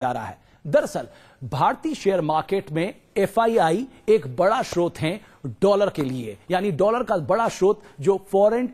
जा रहा है। दरअसल भारतीय शेयर मार्केट में एफआईआई एक बड़ा स्रोत है डॉलर के लिए, यानी डॉलर का बड़ा स्रोत जो फॉरेन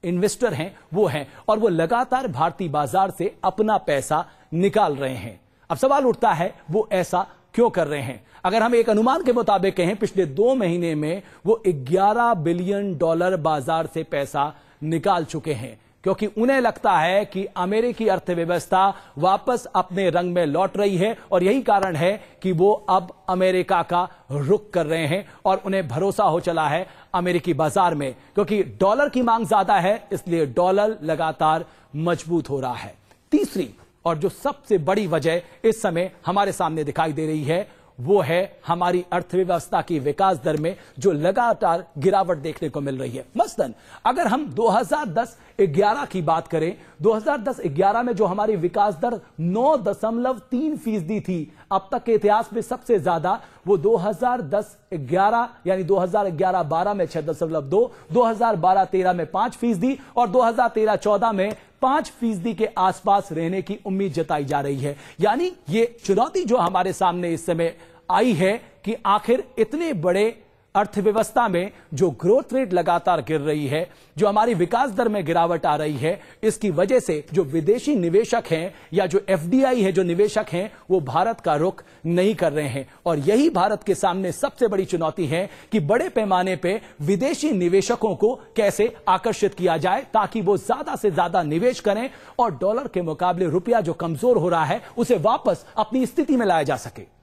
इन्वेस्टर हैं वो हैं, और वो लगातार भारतीय बाजार से अपना पैसा निकाल रहे हैं। अब सवाल उठता है वो ऐसा क्यों कर रहे हैं? अगर हम एक अनुमान के मुताबिक कहें, पिछले 2 महीने में वो 11 बिलियन डॉलर बाजार से पैसा निकाल चुके हैं, क्योंकि उन्हें लगता है कि अमेरिकी अर्थव्यवस्था वापस अपने रंग में लौट रही है, और यही कारण है कि वो अब अमेरिका का रुख कर रहे हैं और उन्हें भरोसा हो चला है अमेरिकी बाजार में, क्योंकि डॉलर की मांग ज्यादा है, इसलिए डॉलर लगातार मजबूत हो रहा है। तीसरी और जो सबसे बड़ी वजह इस समय हमारे सामने दिखाई दे रही है वो है हमारी अर्थव्यवस्था की विकास दर में जो लगातार गिरावट देखने को मिल रही है। मसलन अगर हम 2010-11 की बात करें, 2010-11 में जो हमारी विकास दर 9.3% थी, अब तक के इतिहास में सबसे ज्यादा वो 2010-11 यानी 2011-12 में 6.2, 2012-13 में 5% और 2013-14 में 5% के आसपास रहने की उम्मीद जताई जा रही है। यानी ये चुनौती जो हमारे सामने इस समय आई है कि आखिर इतने बड़े अर्थव्यवस्था में जो ग्रोथ रेट लगातार गिर रही है, जो हमारी विकास दर में गिरावट आ रही है, इसकी वजह से जो विदेशी निवेशक हैं या जो एफडीआई है, जो निवेशक हैं, वो भारत का रुख नहीं कर रहे हैं। और यही भारत के सामने सबसे बड़ी चुनौती है कि बड़े पैमाने पे विदेशी निवेशकों को कैसे आकर्षित किया जाए ताकि वो ज्यादा से ज्यादा निवेश करें और डॉलर के मुकाबले रुपया जो कमजोर हो रहा है उसे वापस अपनी स्थिति में लाया जा सके।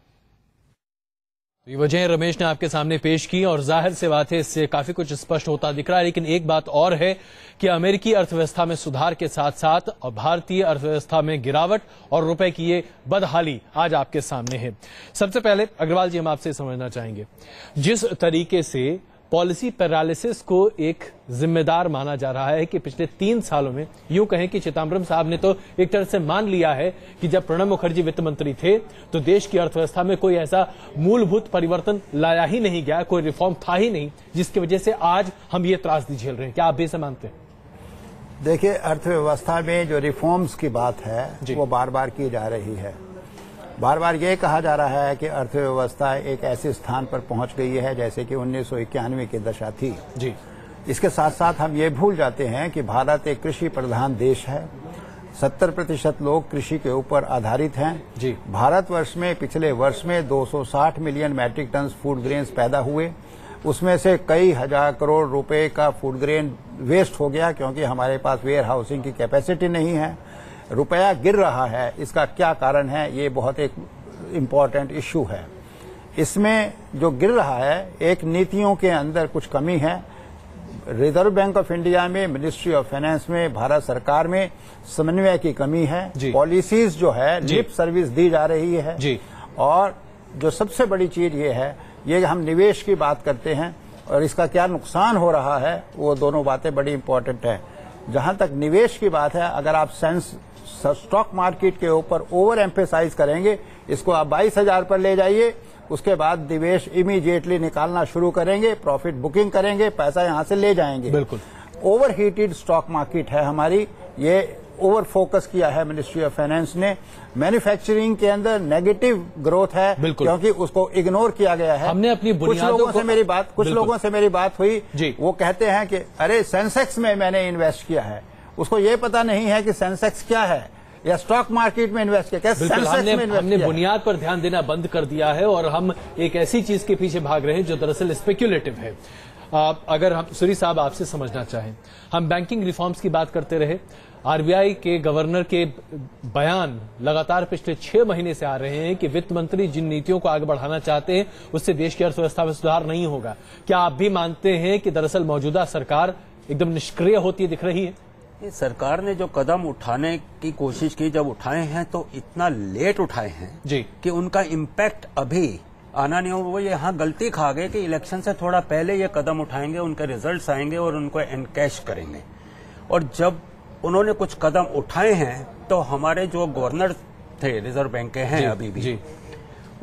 ये वजह रमेश ने आपके सामने पेश की और जाहिर से बात है इससे काफी कुछ स्पष्ट होता दिख रहा है। लेकिन एक बात और है कि अमेरिकी अर्थव्यवस्था में सुधार के साथ साथ भारतीय अर्थव्यवस्था में गिरावट और रुपए की ये बदहाली आज आपके सामने है। सबसे पहले अग्रवाल जी, हम आपसे समझना चाहेंगे, जिस तरीके से पॉलिसी पैरालिसिस को एक जिम्मेदार माना जा रहा है कि पिछले 3 सालों में यूं कहें कि चिदंबरम साहब ने तो एक तरह से मान लिया है कि जब प्रणब मुखर्जी वित्त मंत्री थे तो देश की अर्थव्यवस्था में कोई ऐसा मूलभूत परिवर्तन लाया ही नहीं गया, कोई रिफॉर्म था ही नहीं, जिसकी वजह से आज हम ये त्रासदी झेल रहे हैं। क्या आप भी ऐसे मानते हैं? देखिए, अर्थव्यवस्था में जो रिफॉर्म्स की बात है वो बार बार की जा रही है। बार बार ये कहा जा रहा है कि अर्थव्यवस्था एक ऐसे स्थान पर पहुंच गई है जैसे कि 1991 की दशा थी जी। इसके साथ साथ हम ये भूल जाते हैं कि भारत एक कृषि प्रधान देश है। 70% लोग कृषि के ऊपर आधारित हैं जी। भारतवर्ष में पिछले वर्ष में 260 million metric ton food grains पैदा हुए, उसमें से कई हजार करोड़ रुपए का फूड ग्रेन वेस्ट हो गया क्योंकि हमारे पास वेयर हाउसिंग की कैपेसिटी नहीं है। रुपया गिर रहा है, इसका क्या कारण है? ये बहुत एक इम्पॉर्टेंट इश्यू है। इसमें जो गिर रहा है, एक नीतियों के अंदर कुछ कमी है। रिजर्व बैंक ऑफ इंडिया में, मिनिस्ट्री ऑफ फाइनेंस में, भारत सरकार में समन्वय की कमी है। पॉलिसीज जो है लिप सर्विस दी जा रही है जी। और जो सबसे बड़ी चीज ये है, ये हम निवेश की बात करते हैं और इसका क्या नुकसान हो रहा है, वो दोनों बातें बड़ी इंपॉर्टेंट है। जहां तक निवेश की बात है, अगर आप स्टॉक मार्केट के ऊपर ओवर एम्फेसाइज करेंगे, इसको आप 22,000 पर ले जाइए, उसके बाद निवेश इमीडिएटली निकालना शुरू करेंगे, प्रॉफिट बुकिंग करेंगे, पैसा यहां से ले जाएंगे। बिल्कुल ओवर हीटेड स्टॉक मार्केट है हमारी, ये ओवर फोकस किया है मिनिस्ट्री ऑफ फाइनेंस ने। मैन्युफैक्चरिंग के अंदर नेगेटिव ग्रोथ है क्योंकि उसको इग्नोर किया गया है। हमने अपनी कुछ लोगों से मेरी बात हुई, वो कहते हैं कि अरे सेंसेक्स में मैंने इन्वेस्ट किया है, उसको ये पता नहीं है कि सेंसेक्स क्या है या स्टॉक मार्केट में इन्वेस्ट किया। हमने बुनियाद पर ध्यान देना बंद कर दिया है और हम एक ऐसी चीज के पीछे भाग रहे हैं जो दरअसल स्पेक्युलेटिव है। अगर हम सूरी साहब आपसे समझना चाहें, हम बैंकिंग रिफॉर्म्स की बात करते रहे, आरबीआई के गवर्नर के बयान लगातार पिछले 6 महीने से आ रहे हैं कि वित्त मंत्री जिन नीतियों को आगे बढ़ाना चाहते हैं उससे देश की अर्थव्यवस्था में सुधार नहीं होगा। क्या आप भी मानते हैं कि दरअसल मौजूदा सरकार एकदम निष्क्रिय होती दिख रही है? सरकार ने जो कदम उठाने की कोशिश की, जब उठाए हैं तो इतना लेट उठाए हैं जी कि उनका इम्पैक्ट अभी आना नहीं हो। वो यहाँ गलती खा गए कि इलेक्शन से थोड़ा पहले ये कदम उठाएंगे, उनके रिजल्ट्स आएंगे और उनको एनकैश करेंगे। और जब उन्होंने कुछ कदम उठाए हैं तो हमारे जो गवर्नर थे रिजर्व बैंक के हैं अभी भी जी।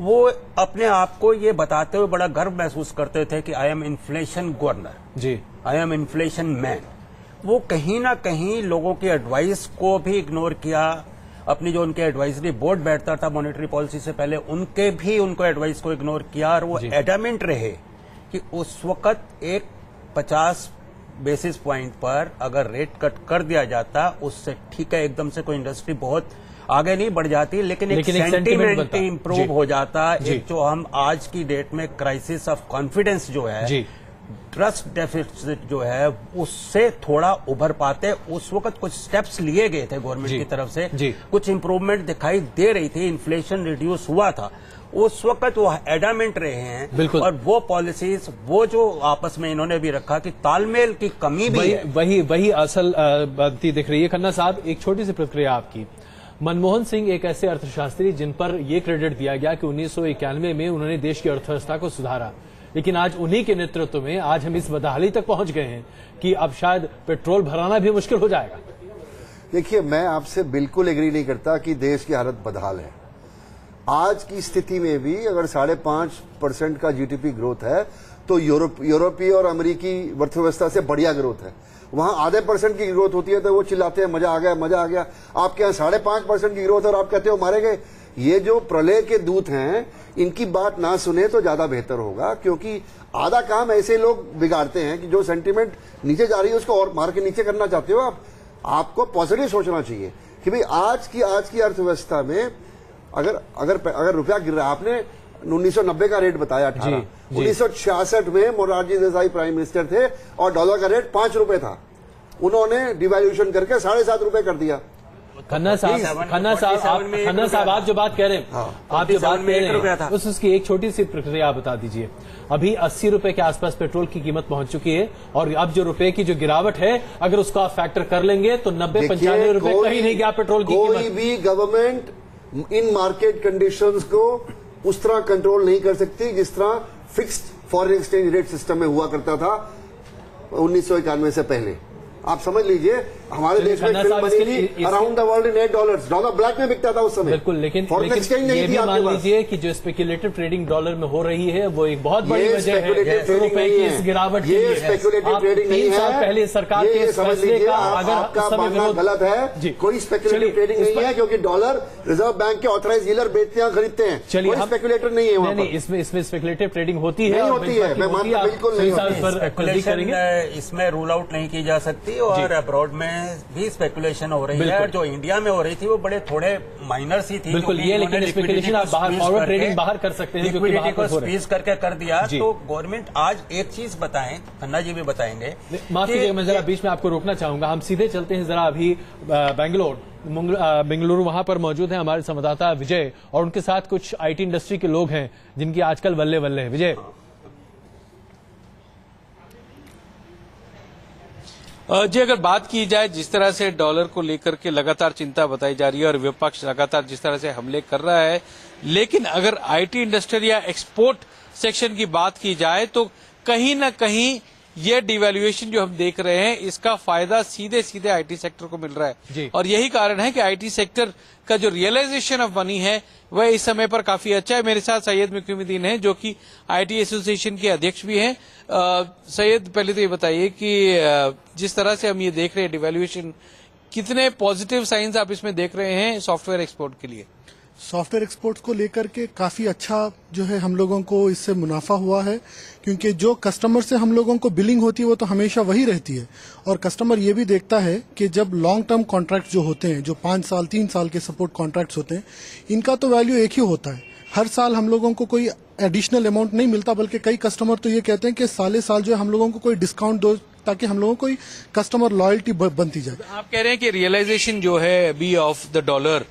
वो अपने आप को ये बताते हुए बड़ा गर्व महसूस करते थे कि I am inflation governor ji, I am inflation man. वो कहीं ना कहीं लोगों की एडवाइस को भी इग्नोर किया अपनी जो उनके एडवाइजरी बोर्ड बैठता था मॉनेटरी पॉलिसी से पहले, उनके भी उनको एडवाइस को इग्नोर किया और वो एडामेंट रहे कि उस वक्त एक 50 बेसिस पॉइंट पर अगर रेट कट कर दिया जाता, उससे ठीक है एकदम से कोई इंडस्ट्री बहुत आगे नहीं बढ़ जाती, लेकिन एक सेंटीमेंट इंप्रूव हो जाता। एक जो हम आज की डेट में क्राइसिस ऑफ कॉन्फिडेंस जो है, ट्रस्ट डेफिसिट जो है, उससे थोड़ा उभर पाते। उस वक्त कुछ स्टेप्स लिए गए थे गवर्नमेंट की तरफ से, कुछ इंप्रूवमेंट दिखाई दे रही थी, इन्फ्लेशन रिड्यूस हुआ था, उस वक्त वो एडामेंट रहे हैं। और वो पॉलिसीज, वो जो आपस में इन्होंने भी रखा कि तालमेल की कमी भी है, वही असल बनती दिख रही है। खन्ना साहब, एक छोटी सी प्रतिक्रिया आपकी। मनमोहन सिंह एक ऐसे अर्थशास्त्री जिन पर यह क्रेडिट दिया गया कि 1991 में उन्होंने देश की अर्थव्यवस्था को सुधारा, लेकिन आज उन्हीं के नेतृत्व में आज हम इस बदहाली तक पहुंच गए हैं कि अब शायद पेट्रोल भराना भी मुश्किल हो जाएगा। देखिए, मैं आपसे बिल्कुल एग्री नहीं करता कि देश की हालत बदहाल है। आज की स्थिति में भी अगर 5.5% का जीडीपी ग्रोथ है तो यूरोपीय और अमेरिकी अर्थव्यवस्था से बढ़िया ग्रोथ है। वहां आधे % की ग्रोथ होती है तो वो चिल्लाते हैं मजा आ गया, मजा आ गया। आपके यहाँ 5.5% की ग्रोथ और आप कहते हो मारे गए। ये जो प्रलय के दूत हैं, इनकी बात ना सुने तो ज्यादा बेहतर होगा, क्योंकि आधा काम ऐसे लोग बिगाड़ते हैं कि जो सेंटीमेंट नीचे जा रही है उसको और मार के नीचे करना चाहते हो आप। आपको पॉजिटिव सोचना चाहिए कि भाई आज की अर्थव्यवस्था में अगर रुपया गिर रहा है, आपने 1990 का रेट बताया 18, 1966 में मोरारजी देसाई प्राइम मिनिस्टर थे और डॉलर का रेट 5 रुपए था। उन्होंने डिवैल्यूएशन करके 7.5 रुपए कर दिया। खन्ना साहब आप जो बात कह रहे हैं, आप जो बात कह रहे हैं उसकी एक छोटी सी प्रक्रिया आप बता दीजिए। अभी 80 रुपए के आसपास पेट्रोल की कीमत पहुंच चुकी है और अब जो रुपए की जो गिरावट है, अगर उसको आप फैक्टर कर लेंगे तो 90-95 रुपए कहीं नहीं गया पेट्रोल की कीमत। कोई भी गवर्नमेंट इन मार्केट कंडीशंस को उस तरह कंट्रोल नहीं कर सकती जिस तरह fixed foreign exchange rate system में हुआ करता था 1991 से पहले। आप समझ लीजिए, हमारे देश में फिल्म बनी थी around the world in $8। Dollar black में बिकता था उस समय। बिल्कुल, लेकिन फॉरेन एक्सचेंज नहीं थी। मान लीजिए कि जो स्पेकुलेटिव ट्रेडिंग डॉलर में हो रही है वो एक बहुत बड़ी वजह है रुपए की इस गिरावट की। ये स्पेकुलेटिव ट्रेडिंग नहीं है। पहले सरकार के समझ लीजिए, आपका मानना गलत है। कोई स्पेकुलेटिव ट्रेडिंग नहीं है, क्योंकि डॉलर रिजर्व बैंक के ऑथराइज डीलर बेचते हैं, खरीदते हैं। कोई स्पेकुलेटर नहीं है वहां पर। इसमें स्पेकुलेटिव ट्रेडिंग होती है, होती है। मैं मानता बिल्कुल नहीं होती। इसमें रूल आउट नहीं की जा सकती और अब्रॉड में भी स्पेकुलेशन हो रही है। जो इंडिया में हो रही थी वो बड़े थोड़े माइनर सी थी। बिल्कुल, ये लेकिन स्पेकुलेशन आप बाहर फॉरवर्ड ट्रेडिंग बाहर कर सकते हैं, लिक्विडिटी को स्क्वीज करके कर दिया। तो गवर्नमेंट आज एक चीज बताएं, खन्ना जी भी बताएंगे। माफ कीजिएगा, मैं जरा बीच में आपको रोकना चाहूंगा। हम सीधे चलते हैं जरा अभी बेंगलुरु, वहां पर मौजूद हैं हमारे संवाददाता विजय और उनके साथ कुछ आईटी इंडस्ट्री के लोग हैं जिनकी आजकल बल्ले बल्ले है। विजय जी, अगर बात की जाए जिस तरह से डॉलर को लेकर के लगातार चिंता बताई जा रही है और विपक्ष लगातार जिस तरह से हमले कर रहा है, लेकिन अगर आईटी इंडस्ट्री या एक्सपोर्ट सेक्शन की बात की जाए तो कहीं ना कहीं ये डिवैल्यूएशन जो हम देख रहे हैं इसका फायदा सीधे सीधे आईटी सेक्टर को मिल रहा है। और यही कारण है कि आईटी सेक्टर का जो रियलाइजेशन ऑफ मनी है वह इस समय पर काफी अच्छा है। मेरे साथ सैयद मुकीमुद्दीन हैं जो कि आईटी एसोसिएशन के अध्यक्ष भी हैं। सैयद, पहले तो ये बताइए कि जिस तरह से हम ये देख रहे हैं डिवैल्यूएशन, कितने पॉजिटिव साइंस आप इसमें देख रहे हैं सॉफ्टवेयर एक्सपोर्ट के लिए? सॉफ्टवेयर एक्सपोर्ट्स को लेकर के काफी अच्छा जो है हम लोगों को इससे मुनाफा हुआ है, क्योंकि जो कस्टमर से हम लोगों को बिलिंग होती है वो तो हमेशा वही रहती है। और कस्टमर ये भी देखता है कि जब लॉन्ग टर्म कॉन्ट्रैक्ट जो होते हैं, जो 5 साल 3 साल के सपोर्ट कॉन्ट्रैक्ट्स होते हैं, इनका तो वैल्यू एक ही होता है। हर साल हम लोगों को कोई एडिशनल अमाउंट नहीं मिलता, बल्कि कई कस्टमर तो ये कहते हैं कि साले साल जो है हम लोगों को कोई डिस्काउंट दो ताकि हम लोगों को कोई कस्टमर लॉयल्टी बनती जाए। आप कह रहे हैं कि रियलाइजेशन जो है बी ऑफ द डॉलर,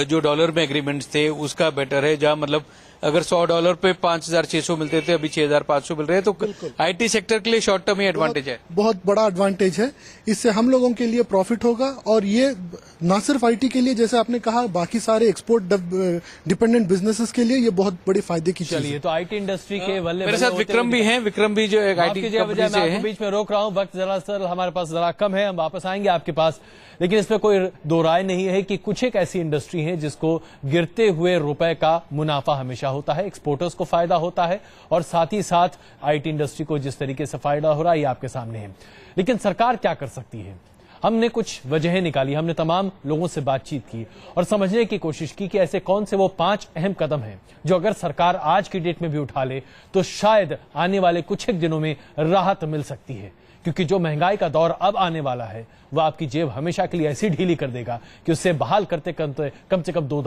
जो डॉलर में एग्रीमेंट्स थे उसका बेटर है, जहां मतलब अगर $100 पे 5,600 मिलते थे अभी 6,500 मिल रहे हैं, तो आईटी सेक्टर के लिए शॉर्ट टर्म ही एडवांटेज है। बहुत बड़ा एडवांटेज है, इससे हम लोगों के लिए प्रॉफिट होगा। और ये ना सिर्फ आईटी के लिए, जैसे आपने कहा, बाकी सारे एक्सपोर्ट डिपेंडेंट बिजनेसेस के लिए ये बहुत बड़े फायदे की चीज है। तो आईटी इंडस्ट्री के मेरे साथ विक्रम भी हैं। विक्रम भी जो एक आईटी कंपनी से हैं। बीच में रोक रहा हूँ, वक्त जरा सर हमारे पास जरा कम है, हम वापस आएंगे आपके पास। लेकिन इसमें कोई दो राय नहीं है कि कुछ एक ऐसी इंडस्ट्री है जिसको गिरते हुए रुपए का मुनाफा हमेशा होता है, एक्सपोर्टर्स को फायदा होता है और साथ ही साथ आईटी इंडस्ट्री को जिस तरीके से फायदा हो रहा है ये आपके सामने है। लेकिन सरकार क्या कर सकती है? हमने कुछ वजहें निकाली, हमने तमाम लोगों से बातचीत की और समझने की कोशिश की कि ऐसे कौन से वो 5 अहम कदम हैं जो अगर सरकार आज की डेट में भी उठा ले तो शायद आने वाले कुछ एक दिनों में राहत मिल सकती है। क्योंकि जो महंगाई का दौर अब आने वाला है वह आपकी जेब हमेशा के लिए ऐसी ढीली कर देगा कि उससे बहाल करते कम से कम 2